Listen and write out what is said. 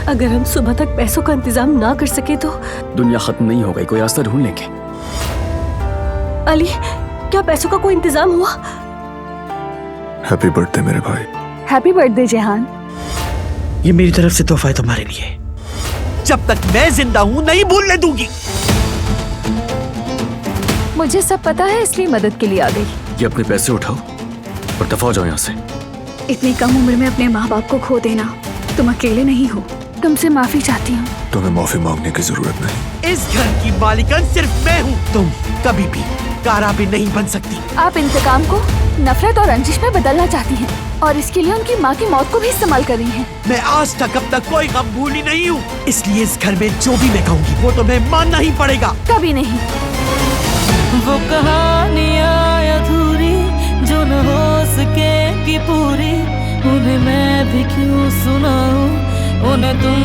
अगर हम सुबह तक पैसों का इंतजाम ना कर सके तो? दुनिया खत्म नहीं हो गई, कोई रास्ता ढूंढ लेंगे। अली, क्या पैसों का कोई इंतजाम हुआ? हैप्पी बर्थडे मेरे भाई। Happy birthday Jehan. ये मेरी तरफ से तोहफा है तुम्हारे लिए। जब तक मैं जिंदा हूँ नहीं भूलने दूंगी। मुझे सब पता है, इसलिए मदद के लिए आ गई। ये अपने पैसे उठाओ और दफा हो जाओ यहाँ से। इतनी कम उम्र में अपने माँ बाप को खो देना, तुम अकेले नहीं हो। तुमसे माफी चाहती हूँ। तुम्हें माफी मांगने की जरूरत नहीं। इस घर की मालिकन सिर्फ मैं हूँ। तुम कभी भी काराबे नहीं बन सकती। आप इंतकाम को नफरत और रंजिश में बदलना चाहती हैं और इसके लिए उनकी माँ की मौत को भी इस्तेमाल कर रही हैं। मैं आज तक अब तक कोई गम भूली नहीं हूँ, इसलिए इस घर में जो भी मैं कहूँगी वो तुम्हें मानना ही पड़ेगा। कभी नहीं। वो कहानियाँ अधूरी जो न हो सके कि पूरी, उन्हें मैं भी क्यों सुनाऊं, उन्हें तुम